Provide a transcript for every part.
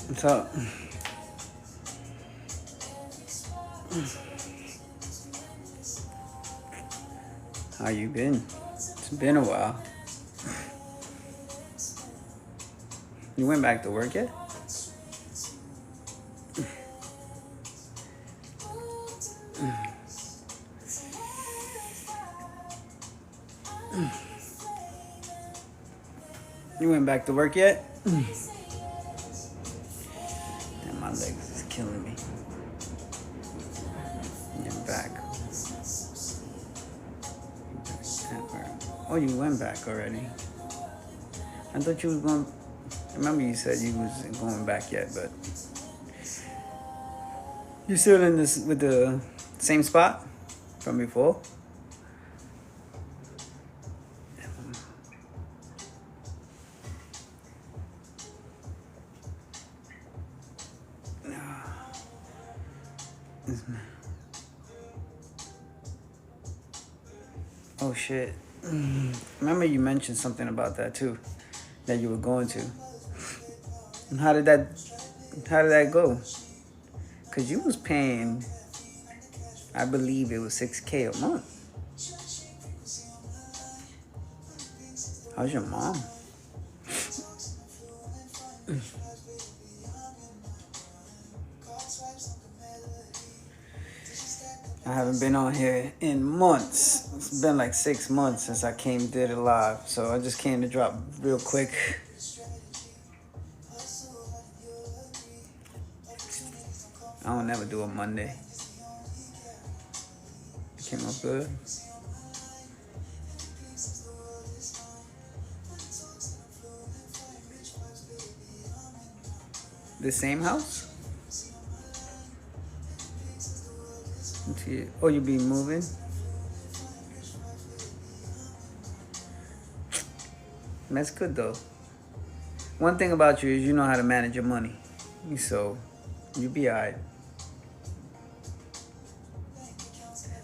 What's up? How you been? It's been a while. You went back to work yet? You went back to work yet? Damn, my legs is killing me. You're back. Oh, you went back already. I thought you was going. I remember you said you wasn't going back yet, but you still in this with the same spot from before? Oh shit. Remember you mentioned something about that too, that you were going to. And how did that go? Cause you was paying, I believe it was $6,000 a month. How's your mom? I haven't been on here in months. It's been like 6 months since I did it live. So I just came to drop real quick. I don't never do a Monday. Came up good. The same house? Oh, you be moving? That's good though. One thing about you is you know how to manage your money. So you be alright.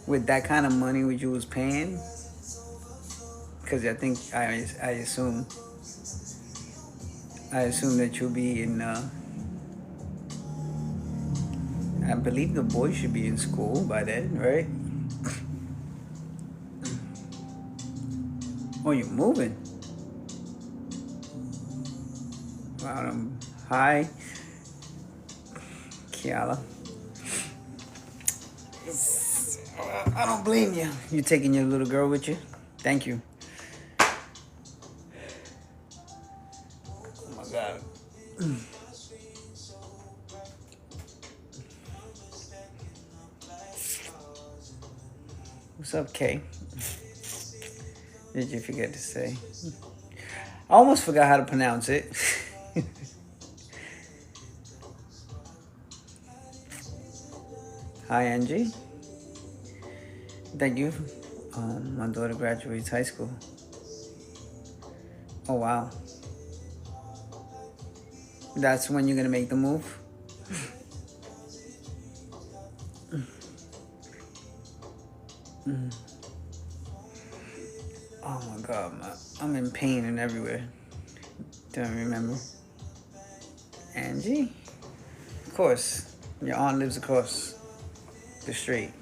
With that kind of money which you was paying, because I think I assume that you'll be in I believe the boys should be in school by then, right? Oh, you're moving. Wow. Hi, Kiala. I don't blame you. You taking your little girl with you? Thank you. Oh my God. What's up, Kay? Did you forget to say? I almost forgot how to pronounce it. Hi, Angie. Thank you. My daughter graduates high school. Oh, wow. That's when you're going to make the move? Oh my God, I'm in pain and everywhere. Don't remember. Angie? Of course. Your aunt lives across the street.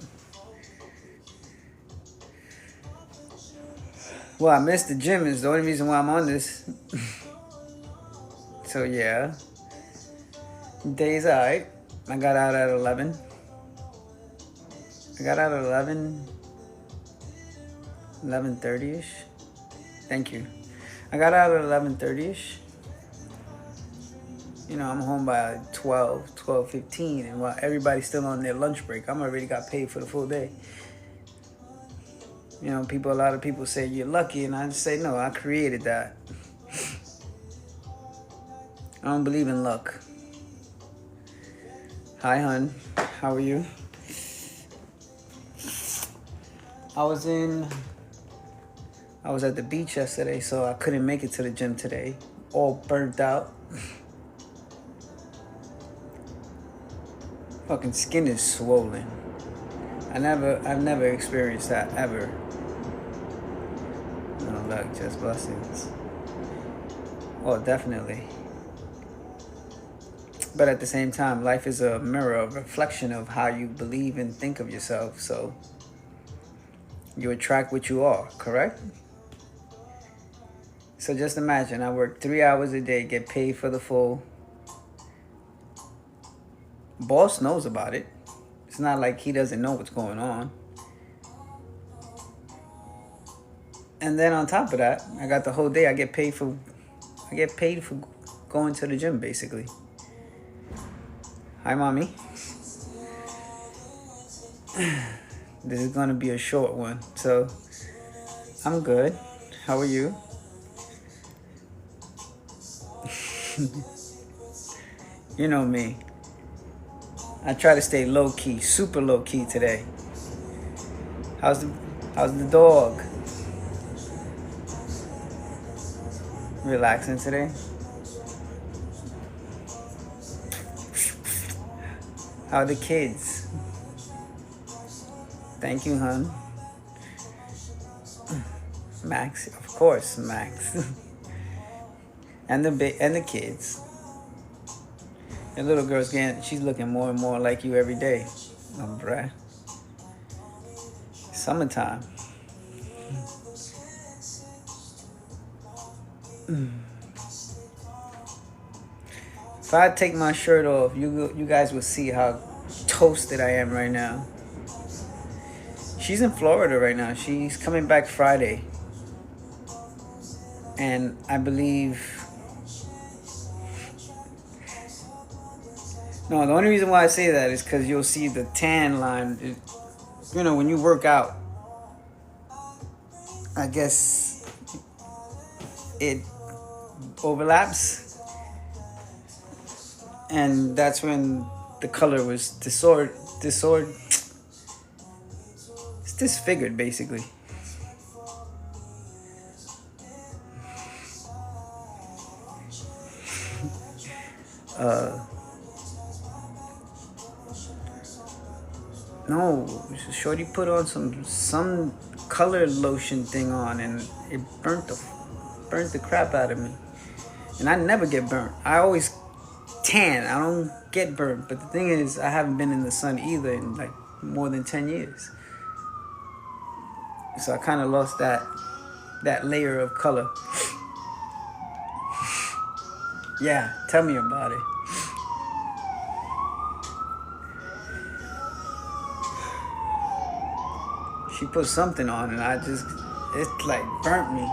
Well, I missed the gym is the only reason why I'm on this. So yeah. Day's alright. I got out at 11. I got out at 11:30ish. Thank you. I got out at 11:30ish. You know, I'm home by 12:15, and while everybody's still on their lunch break, I'm already got paid for the full day. You know, a lot of people say you're lucky, and I just say no, I created that. I don't believe in luck. Hi, hun. How are you? I was at the beach yesterday, so I couldn't make it to the gym today. All burnt out. Fucking skin is swollen. I've never experienced that ever. No luck, just blessings. Oh, definitely. But at the same time, life is a mirror, a reflection of how you believe and think of yourself. So you attract what you are, correct? So just imagine, I work 3 hours a day, get paid for the full. Boss knows about it. It's not like he doesn't know what's going on. And then on top of that, I got the whole day. I get paid for going to the gym, basically. Hi, mommy. This is gonna be a short one, so I'm good. How are you? You know me. I try to stay low key, super low key today. How's the dog? Relaxing today? How are the kids? Thank you, hon. Max, of course, Max. and the kids. The little girl's she's looking more and more like you every day. Oh, bruh. Summertime. If I take my shirt off, you guys will see how toasted I am right now. She's in Florida right now. She's coming back Friday. And I believe... No, the only reason why I say that is because you'll see the tan line. You know, when you work out, I guess it overlaps. And that's when the color was it's disfigured, basically. No, Shorty put on some color lotion thing on, and it burnt the crap out of me. And I never get burnt. I always tan. I don't get burnt. But the thing is, I haven't been in the sun either in like more than 10 years. So I kind of lost that layer of color. Yeah, tell me about it. She put something on and it's like burnt me.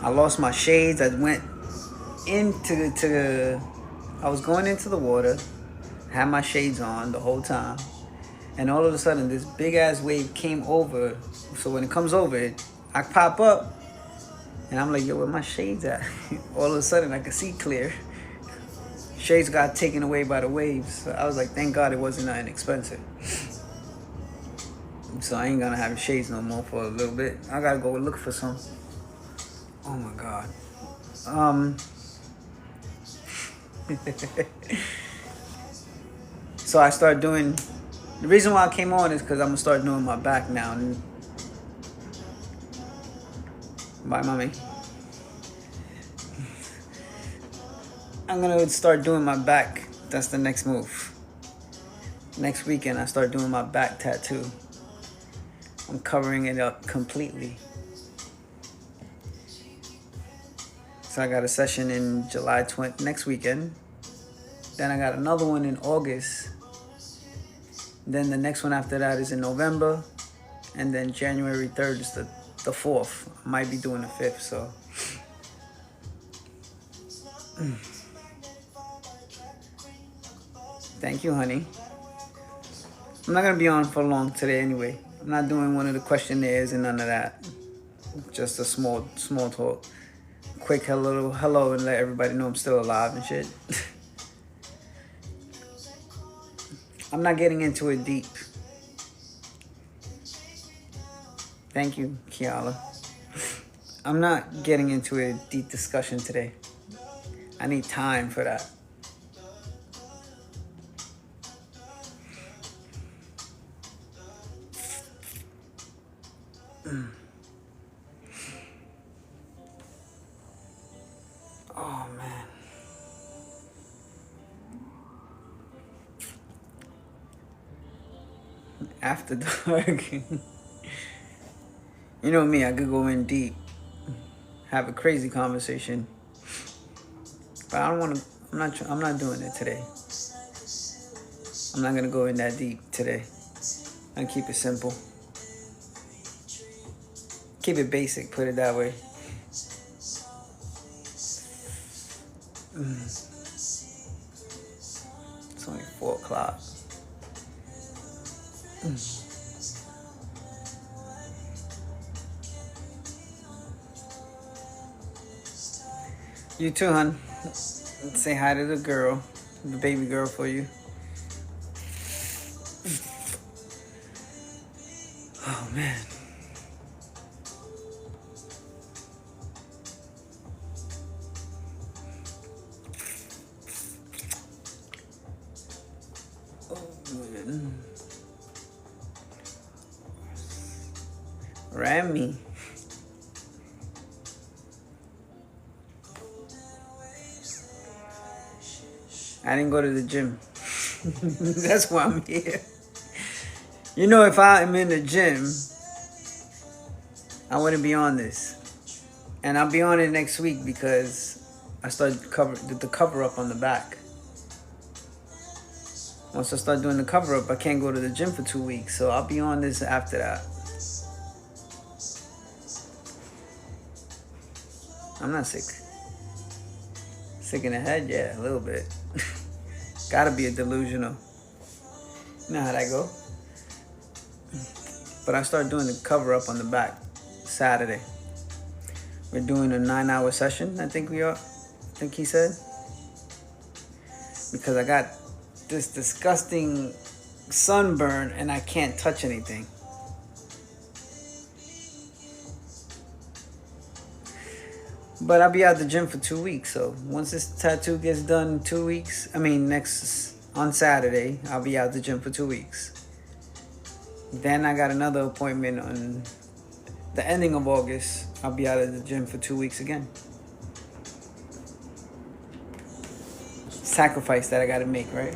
I lost my shades. I went I was going into the water, had my shades on the whole time, and all of a sudden this big ass wave came over. So when it comes over, I pop up and I'm like, yo, where my shades at? All of a sudden I could see clear. Shades got taken away by the waves. So I was like, thank God it wasn't that inexpensive. So I ain't gonna have shades no more for a little bit. I gotta go look for some. Oh my God. So I started doing, the reason why I came on is because I'm gonna start doing my back now. Bye, mommy. I'm gonna start doing my back. That's the next move. Next weekend I start doing my back tattoo. I'm covering it up completely. So I got a session in July 20th, next weekend. Then I got another one in August. Then the next one after that is in November. And then January 3rd is the 4th. I might be doing the 5th, so. Thank you, honey. I'm not gonna be on for long today anyway. I'm not doing one of the questionnaires and none of that. Just a small talk. Quick hello and let everybody know I'm still alive and shit. I'm not getting into it deep. Thank you, Kiala. I'm not getting into a deep discussion today. I need time for that. Oh, man. After dark. You know me, I could go in deep, have a crazy conversation, but I don't want to. I'm not doing it today. I'm not gonna go in that deep today. I keep it simple. Keep it basic. Put it that way. It's only 4 o'clock. You too, hon. Say hi to the girl, the baby girl for you. Oh, man. Oh, man. Rami. I didn't go to the gym. That's why I'm here. You know, if I'm in the gym, I wouldn't be on this. And I'll be on it next week because I started the cover up on the back. Once I start doing the cover up, I can't go to the gym for 2 weeks. So I'll be on this after that. I'm not sick. Sick in the head? Yeah, a little bit. Gotta be a delusional. You know how that go? But I start doing the cover up on the back Saturday. We're doing a 9-hour session, I think we are. I think he said. Because I got this disgusting sunburn and I can't touch anything. But I'll be out the gym for 2 weeks. So once this tattoo gets done 2 weeks, on Saturday, I'll be out the gym for 2 weeks. Then I got another appointment on the ending of August. I'll be out of the gym for 2 weeks again. Sacrifice that I gotta make, right?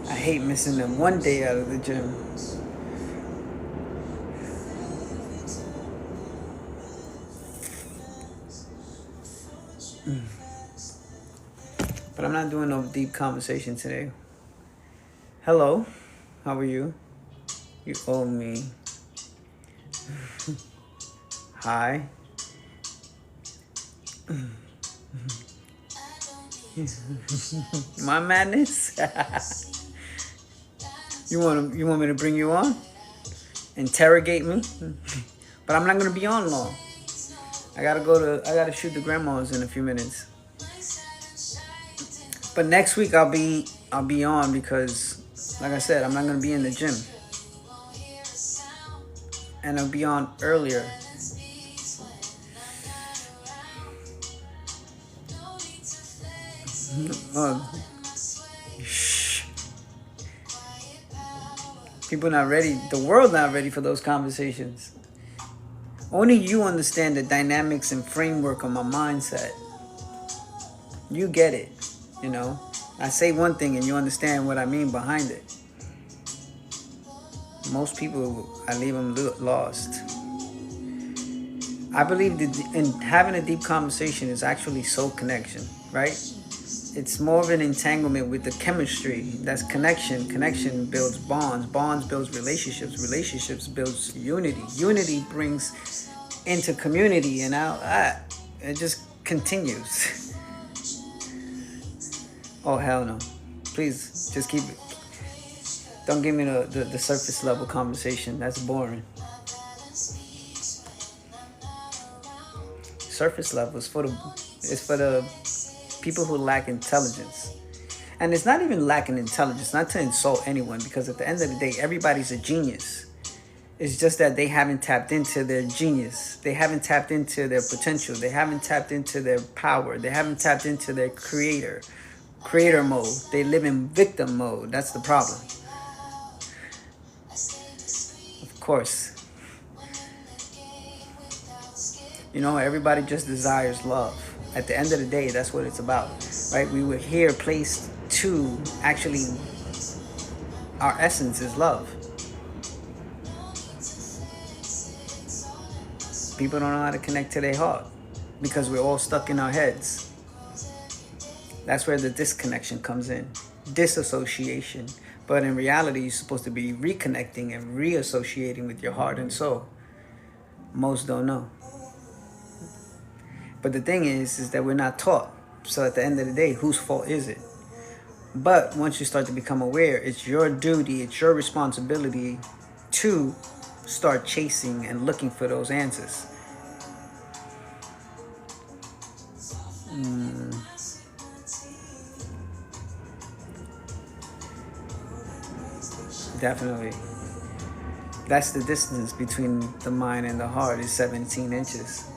I hate missing them 1 day out of the gym. But I'm not doing no deep conversation today. Hello, how are you? You owe me. Hi. My madness. You want me to bring you on? Interrogate me? But I'm not gonna be on long. I gotta shoot the grandmas in a few minutes. But next week I'll be on because, like I said, I'm not gonna be in the gym, and I'll be on earlier. Shh. People not ready. The world not ready for those conversations. Only you understand the dynamics and framework of my mindset. You get it. You know, I say one thing and you understand what I mean behind it. Most people, I leave them lost. I believe that in having a deep conversation is actually soul connection, right? It's more of an entanglement with the chemistry. That's connection. Connection builds bonds. Bonds builds relationships. Relationships builds unity. Unity brings into community, and it just continues. Oh, hell no. Please, just keep it. Don't give me the surface level conversation. That's boring. Surface level is for the people who lack intelligence. And it's not even lacking intelligence, not to insult anyone, because at the end of the day, everybody's a genius. It's just that they haven't tapped into their genius. They haven't tapped into their potential. They haven't tapped into their power. They haven't tapped into their creator mode. They live in victim mode. That's the problem. Of course. You know, everybody just desires love. At the end of the day, that's what it's about, right? We were here placed to actually our essence is love. People don't know how to connect to their heart because we're all stuck in our heads. That's where the disconnection comes in. Disassociation. But in reality, you're supposed to be reconnecting and reassociating with your heart and soul. Most don't know. But the thing is that we're not taught. So at the end of the day, whose fault is it? But once you start to become aware, it's your duty, it's your responsibility to start chasing and looking for those answers. Definitely. That's the distance between the mind and the heart is 17 inches.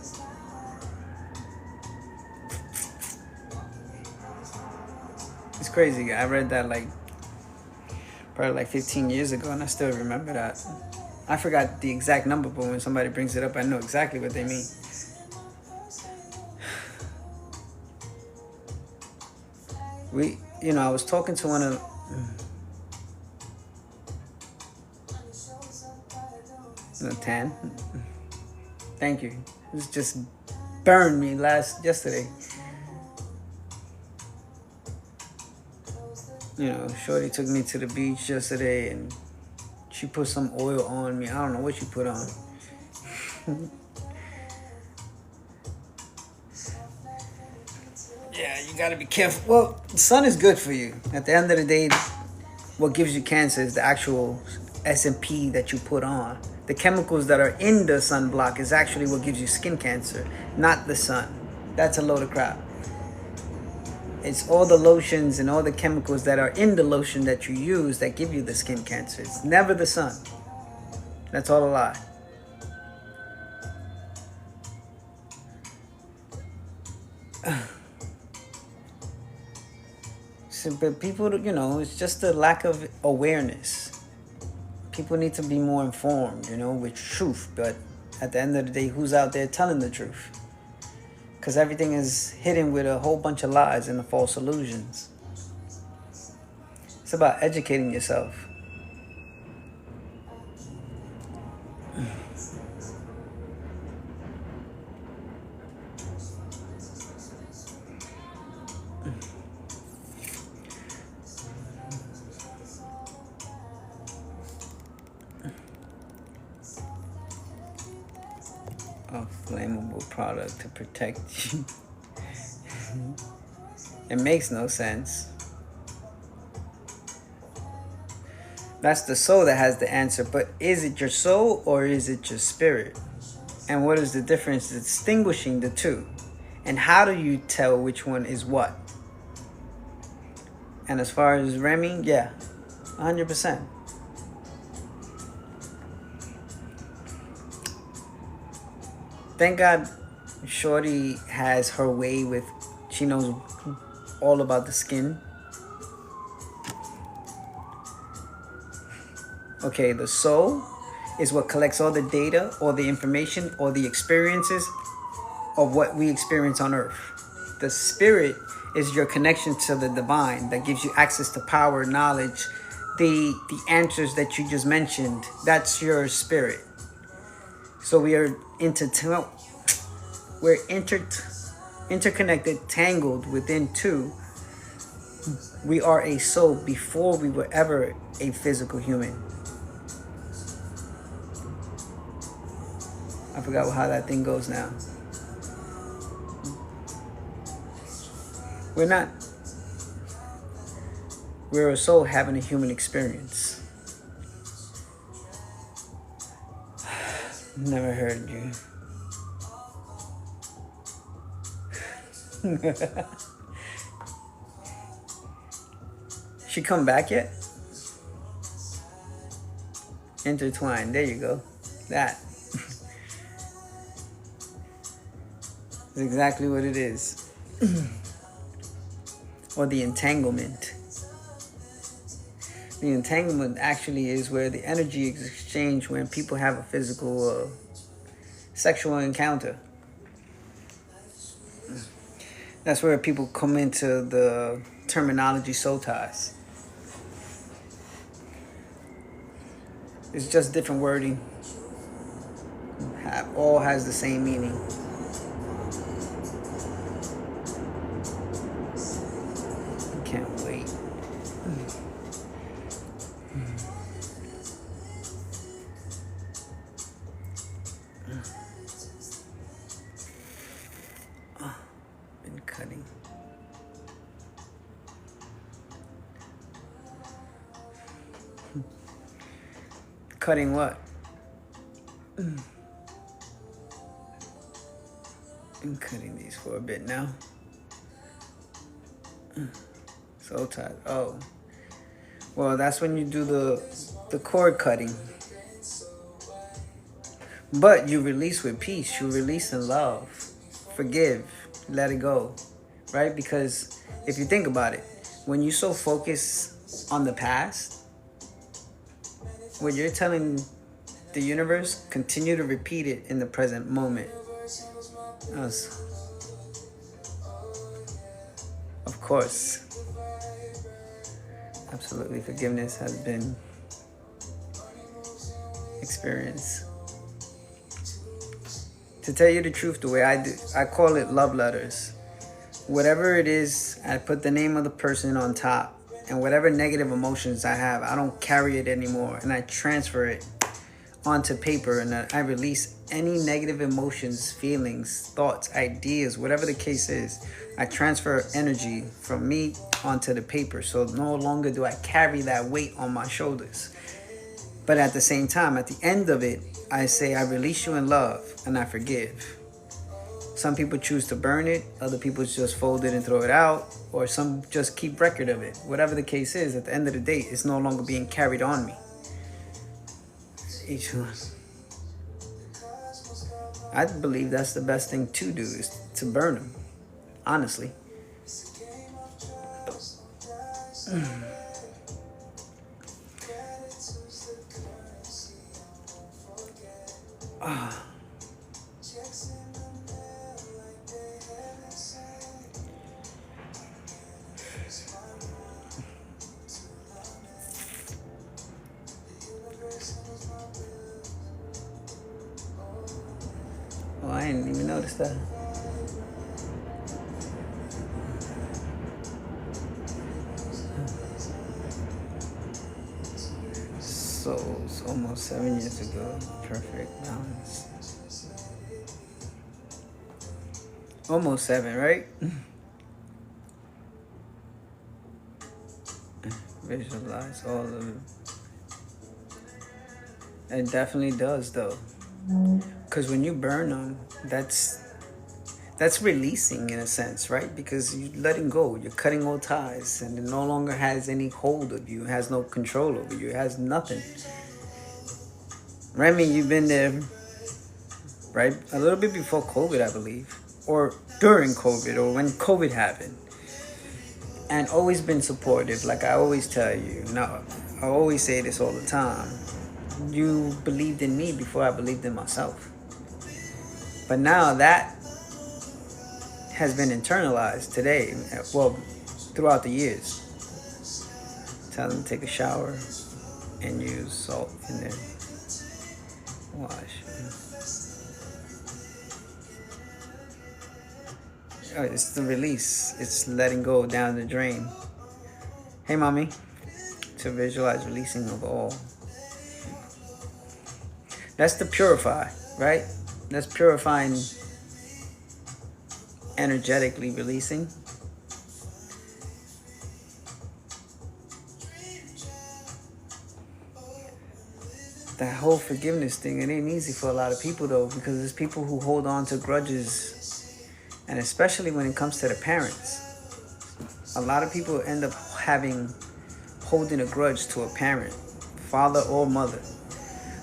It's crazy. I read that probably 15 years ago, and I still remember that. I forgot the exact number, but when somebody brings it up, I know exactly what they mean. I was talking to one of... Tan. Thank you. This just burned me yesterday. Shorty took me to the beach yesterday and she put some oil on me. I don't know what she put on. Yeah, you gotta be careful. Well, the sun is good for you. At the end of the day, what gives you cancer is the actual S&P that you put on. The chemicals that are in the sunblock is actually what gives you skin cancer, not the sun. That's a load of crap. It's all the lotions and all the chemicals that are in the lotion that you use that give you the skin cancer. It's never the sun. That's all a lie. But people, it's just a lack of awareness. People need to be more informed, with truth. But at the end of the day, who's out there telling the truth? Because everything is hidden with a whole bunch of lies and the false illusions. It's about educating yourself. A flammable product to protect you. It makes no sense. That's the soul that has the answer, but is it your soul or is it your spirit? And what is the difference distinguishing the two? And how do you tell which one is what? And as far as Remy, yeah, 100%. Thank God Shorty has her way with, she knows all about the skin. Okay, the soul is what collects all the data or the information or the experiences of what we experience on earth. The spirit is your connection to the divine that gives you access to power, knowledge, the answers that you just mentioned. That's your spirit. So we are interconnected, tangled within two. We are a soul before we were ever a physical human. I forgot how that thing goes now. We're a soul having a human experience. Never heard you. She come back yet? Intertwined. There you go. That. That's exactly what it is. Or the entanglement. The entanglement actually is where the energy is exchanged when people have a physical sexual encounter. That's where people come into the terminology soul ties. It's just different wording. All has the same meaning. Can't wait. Been cutting. Cutting what? Been cutting these for a bit now. So tired. Oh. Well, that's when you do the cord cutting. But you release with peace. You release in love. Forgive. Let it go. Right? Because if you think about it, when you so focus on the past, what you're telling the universe, continue to repeat it in the present moment. Of course. Absolutely. Forgiveness has been experienced. To tell you the truth, the way I do, I call it love letters. Whatever it is, I put the name of the person on top. And whatever negative emotions I have, I don't carry it anymore. And I transfer it onto paper. And I release any negative emotions, feelings, thoughts, ideas, whatever the case is. I transfer energy from me onto the paper. So no longer do I carry that weight on my shoulders. But at the same time, at the end of it, I say I release you in love and I forgive. Some people choose to burn it. Other people just fold it and throw it out. Or some just keep record of it. Whatever the case is, at the end of the day, it's no longer being carried on me. Each one. I believe that's the best thing to do, is to burn them. Honestly. Oh, I didn't even notice that. So it's almost 7 years ago. Perfect balance. Almost 7, right? Visualize all of it. It definitely does, though. Because when you burn them, that's releasing in a sense, right? Because you're letting go. You're cutting all ties, and it no longer has any hold of you. It has no control over you. It has nothing. Remy, you've been there, right? A little bit before COVID, I believe. Or during COVID, or when COVID happened. And always been supportive, like I always tell you. Now, I always say this all the time. You believed in me before I believed in myself. But now that has been internalized today, well, throughout the years. Tell them to take a shower and use salt in there. Wash. Oh, it's the release. It's letting go down the drain. Hey, mommy. To visualize releasing of all. That's the purify, right? That's purifying, energetically releasing. That whole forgiveness thing, it ain't easy for a lot of people, though, because there's people who hold on to grudges, and especially when it comes to the parents. A lot of people end up holding a grudge to a parent, father or mother,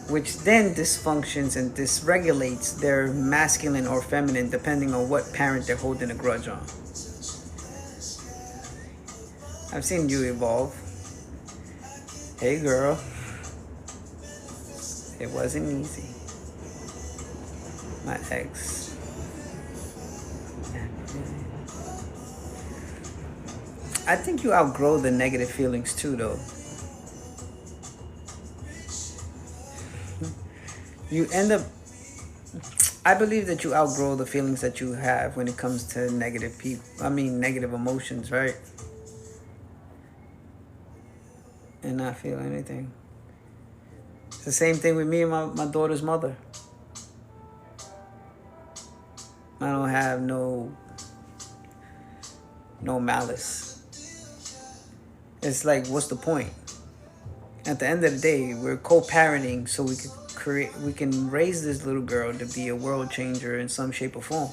which then dysfunctions and dysregulates their masculine or feminine, depending on what parent they're holding a grudge on. I've seen you evolve. Hey, girl. It wasn't easy. My ex. I think you outgrow the negative feelings too, though. you end up, I believe that you outgrow the feelings that you have when it comes to negative people. I mean, negative emotions, right? And not feel anything. It's the same thing with me and my daughter's mother. I don't have no malice. It's like, what's the point? At the end of the day, we're co-parenting so we can raise this little girl to be a world changer in some shape or form.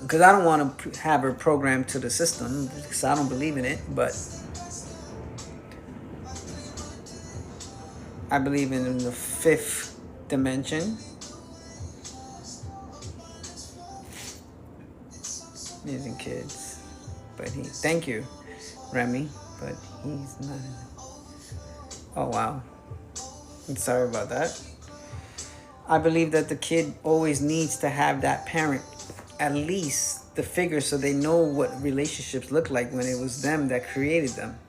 Because I don't want to have her programmed to the system, because I don't believe in it, but I believe in the fifth dimension. Using kids. But thank you, Remy, but he's not. Oh, wow. I'm sorry about that. I believe that the kid always needs to have that parent, at least the figure, so they know what relationships look like when it was them that created them.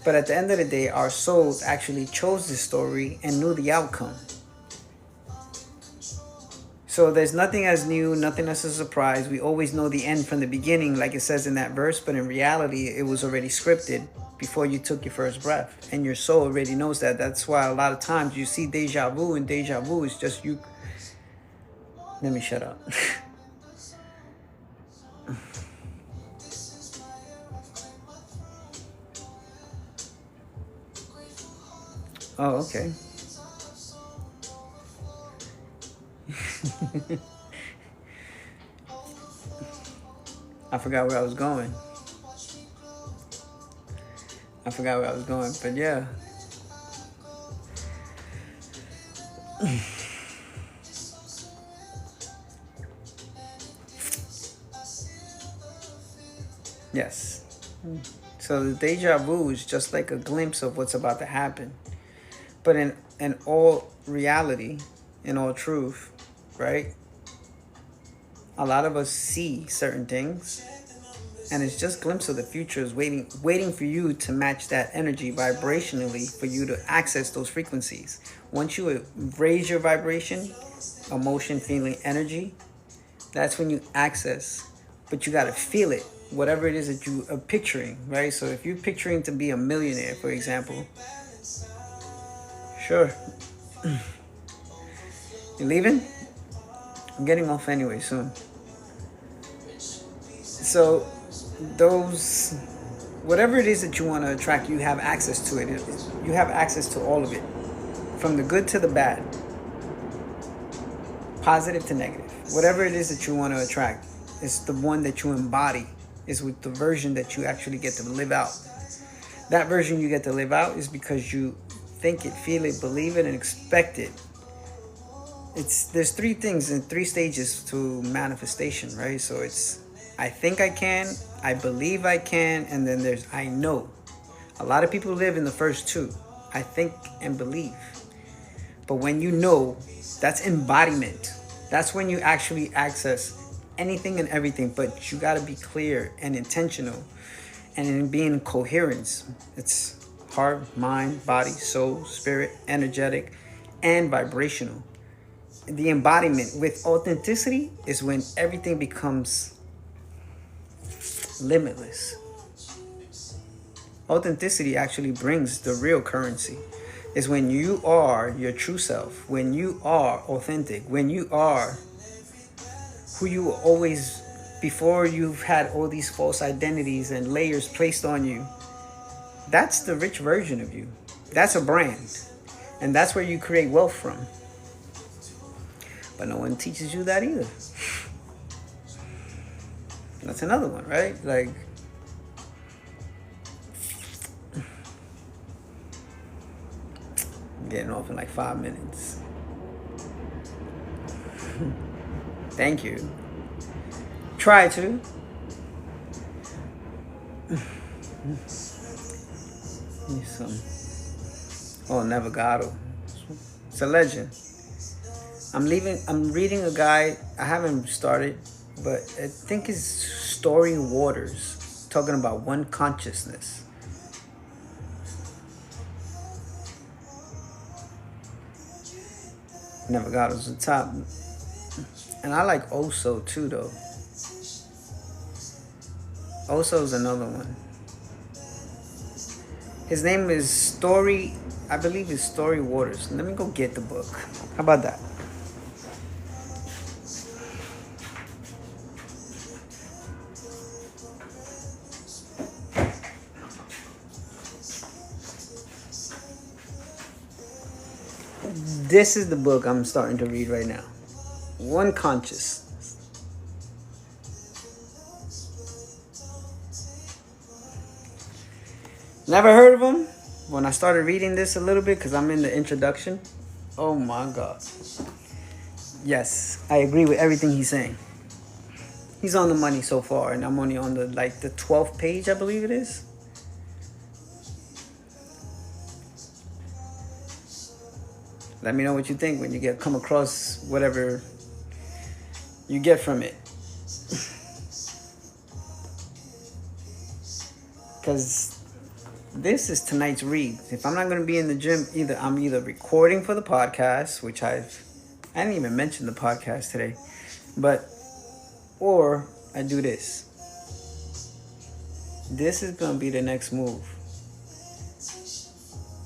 But at the end of the day, our souls actually chose this story and knew the outcome. So there's nothing as new, nothing as a surprise. We always know the end from the beginning, like it says in that verse, but in reality, it was already scripted before you took your first breath. And your soul already knows that. That's why a lot of times you see deja vu, and deja vu is just you. Let me shut up. Oh, okay. I forgot where I was going. But yeah. Yes. So the deja vu is just like a glimpse of what's about to happen. But in all reality, in all truth, right? A lot of us see certain things, and it's just a glimpse of the future is waiting for you to match that energy vibrationally for you to access those frequencies. Once you raise your vibration, emotion, feeling, energy, that's when you access. But you got to feel it, whatever it is that you are picturing, right? So if you're picturing to be a millionaire, for example, sure. You leaving? I'm getting off anyway soon. So those, whatever it is that you want to attract, you have access to it. You have access to all of it, from the good to the bad, positive to negative. Whatever it is that you want to attract, it's the one that you embody, is with the version that you actually get to live out. That version you get to live out is because you think it, feel it, believe it, and expect it. There's three things and three stages to manifestation, right? So it's I think I can, I believe I can, and then there's I know. A lot of people live in the first two, I think and believe. But when you know, that's embodiment. That's when you actually access anything and everything, but you got to be clear and intentional, and in being coherence. It's heart, mind, body, soul, spirit, energetic, and vibrational. The embodiment with authenticity is when everything becomes limitless. Authenticity actually brings the real currency. Is when you are your true self, when you are authentic, when you are who you were always before you've had all these false identities and layers placed on you. That's the rich version of you. That's a brand. And that's where you create wealth from. But no one teaches you that either. That's another one, right? Like, I'm getting off in like 5 minutes. Thank you. Try to. Oh, Navigado. It's a legend. I'm reading a guy, I haven't started, but I think it's Story Waters, talking about one consciousness. Never got us the top. And I like Oso too, though. Oso's another one. His name is Story, I believe it's Story Waters. Let me go get the book. How about that? This is the book I'm starting to read right now. One Conscious. Never heard of him. When I started reading this a little bit, because I'm in the introduction. Oh my God. Yes, I agree with everything he's saying. He's on the money so far, and I'm only on the 12th page, I believe it is. Let me know what you think when you come across whatever you get from it. Because this is tonight's read. If I'm not going to be in the gym, I'm either recording for the podcast, which I didn't even mention the podcast today, or I do this. This is going to be the next move.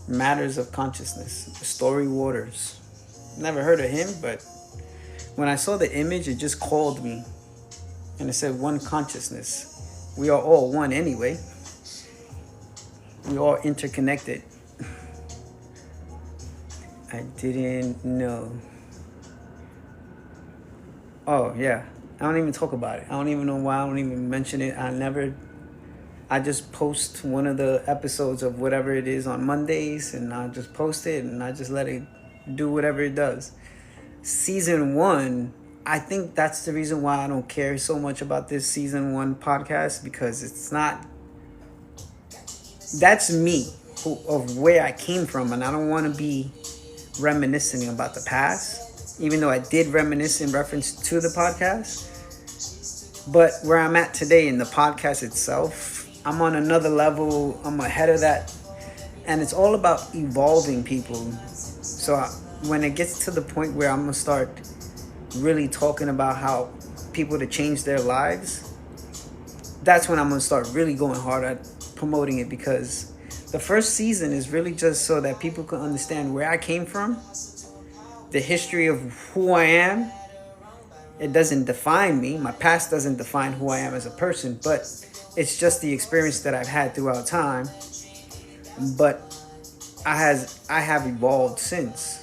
Matters of Consciousness, Story Waters. Never heard of him, but when I saw the image, it just called me. And it said one consciousness. We are all one anyway. We are interconnected. I didn't know. Oh, yeah. I don't even talk about it. I don't even know why I don't even mention it. I just post one of the episodes of whatever it is on Mondays, and I just post it, and I just let it do whatever it does. Season 1, I think that's the reason why I don't care so much about this Season 1 podcast, because it's not... That's me, of where I came from, and I don't want to be reminiscing about the past, even though I did reminisce in reference to the podcast. But where I'm at today in the podcast itself, I'm on another level. I'm ahead of that. And it's all about evolving people. So when it gets to the point where I'm going to start really talking about how people to change their lives, that's when I'm going to start really going hard at promoting it. Because the first season is really just so that people can understand where I came from, the history of who I am. It doesn't define me. My past doesn't define who I am as a person, but it's just the experience that I've had throughout time. But I have evolved since.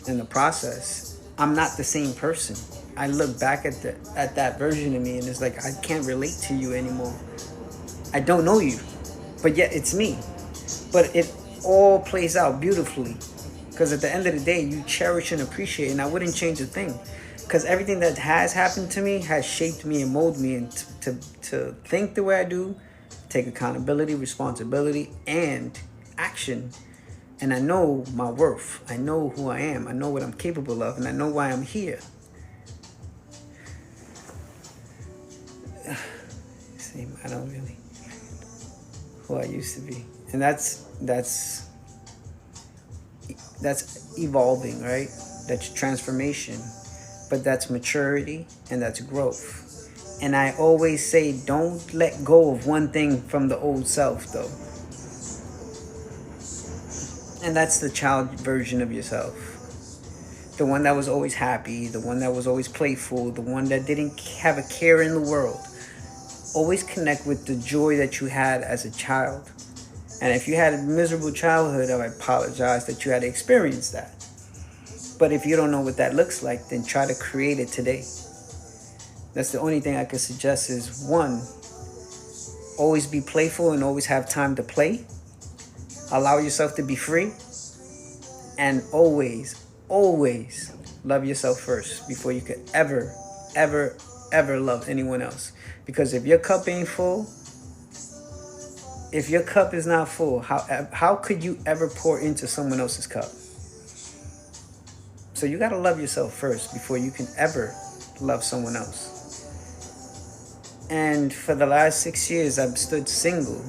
In the process, I'm not the same person. I look back at that version of me, and it's like I can't relate to you anymore. I don't know you, but yet it's me. But it all plays out beautifully, because at the end of the day, you cherish and appreciate, and I wouldn't change a thing. Because everything that has happened to me has shaped me and molded me and to think the way I do, take accountability, responsibility, and action. And I know my worth. I know who I am. I know what I'm capable of, and I know why I'm here. See, I don't really who I used to be, and that's evolving, right? That's transformation. But that's maturity, and that's growth. And I always say, don't let go of one thing from the old self, though. And that's the child version of yourself. The one that was always happy, the one that was always playful, the one that didn't have a care in the world. Always connect with the joy that you had as a child. And if you had a miserable childhood, I apologize that you had to experience that. But if you don't know what that looks like, then try to create it today. That's the only thing I could suggest is, one, always be playful and always have time to play. Allow yourself to be free. And always love yourself first before you could ever love anyone else. Because if your cup ain't full, if your cup is not full, how could you ever pour into someone else's cup? So you got to love yourself first before you can ever love someone else. And for the last 6 years, I've stood single.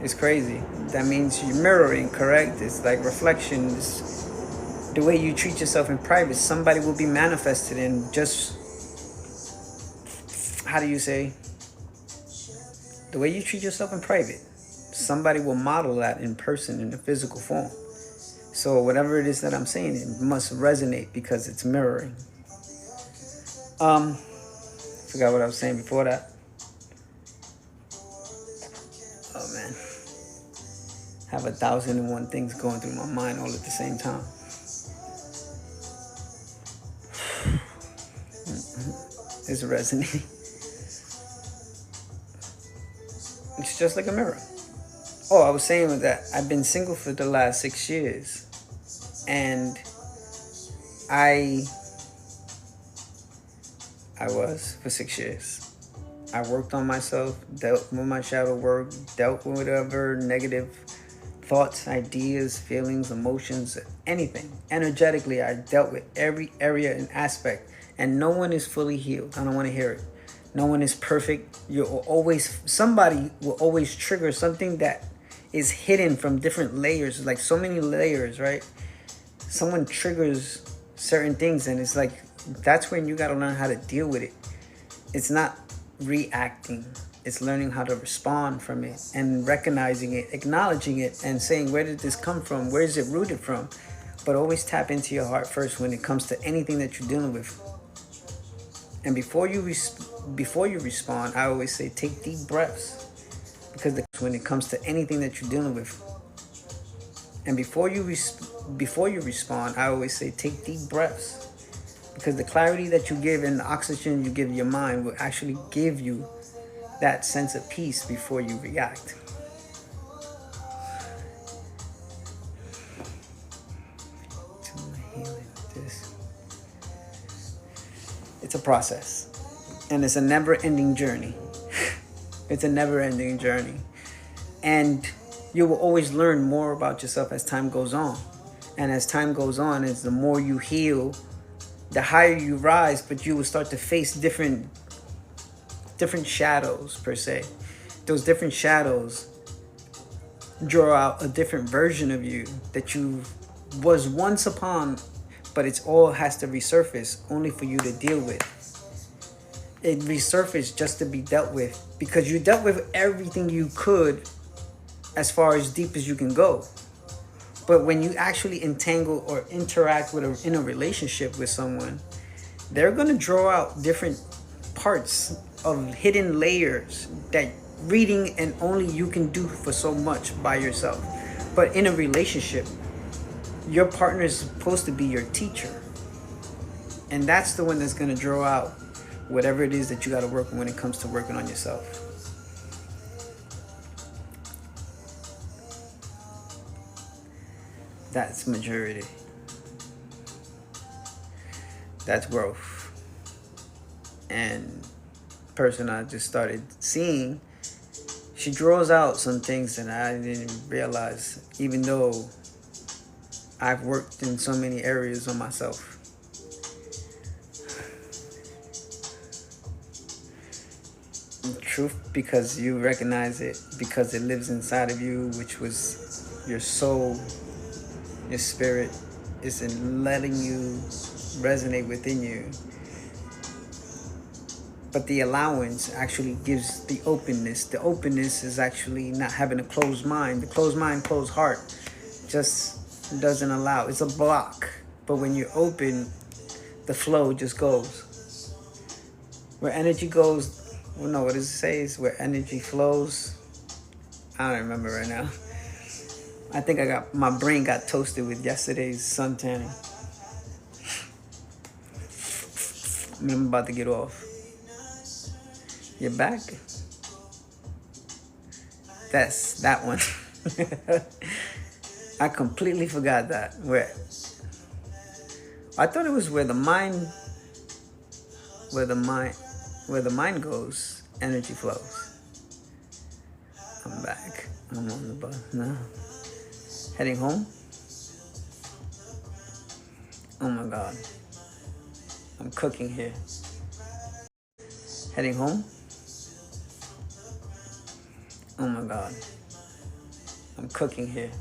It's crazy. That means you're mirroring, correct? It's like reflections. The way you treat yourself in private, somebody will be manifested in just, how do you say? The way you treat yourself in private, somebody will model that in person in the physical form. So whatever it is that I'm saying, it must resonate because it's mirroring. Forgot what I was saying before that. Oh man. Have 1,001 things going through my mind all at the same time. It's resonating. It's just like a mirror. Oh, I was saying with that, I've been single for the last 6 years. And I was for 6 years. I worked on myself, dealt with my shadow work, dealt with whatever negative thoughts, ideas, feelings, emotions, anything. Energetically, I dealt with every area and aspect. And no one is fully healed. I don't want to hear it. No one is perfect. Somebody will always trigger something that is hidden from different layers. Like so many layers, right? Someone triggers certain things and it's like, that's when you got to learn how to deal with it. It's not reacting. It's learning how to respond from it and recognizing it, acknowledging it and saying, where did this come from? Where is it rooted from? But always tap into your heart first when it comes to anything that you're dealing with. And before you respond, I always say, take deep breaths. Because when it comes to anything that you're dealing with. And before you respond, I always say, take deep breaths. Because the clarity that you give and the oxygen you give your mind will actually give you that sense of peace before you react. It's a process. And it's a never-ending journey. It's a never-ending journey. And you will always learn more about yourself as time goes on. And as time goes on, it's the more you heal, the higher you rise, but you will start to face different shadows, per se. Those different shadows draw out a different version of you that you was once upon, but it's all has to resurface only for you to deal with. It resurfaced just to be dealt with because you dealt with everything you could as far as deep as you can go. But when you actually entangle or interact with in a relationship with someone, they're going to draw out different parts of hidden layers that reading and only you can do for so much by yourself. But in a relationship, your partner is supposed to be your teacher. And that's the one that's going to draw out whatever it is that you got to work on when it comes to working on yourself. That's maturity. That's growth. And person I just started seeing, she draws out some things that I didn't realize, even though I've worked in so many areas on myself. Truth, because you recognize it, because it lives inside of you, which was your soul, your spirit is in letting you resonate within you. But the allowance actually gives the openness. The openness is actually not having a closed mind. The closed mind, closed heart just doesn't allow. It's a block. But when you're open, the flow just goes. Where energy goes, well, no, what does it say? Is where energy flows. I don't remember right now. I think my brain got toasted with yesterday's sun tanning. I'm about to get off. You're back? That's that one. I completely forgot that. I thought it was where the mind goes, energy flows. I'm back. I'm on the bus now. Heading home. Oh my God. I'm cooking here. Heading home. Oh my God. I'm cooking here.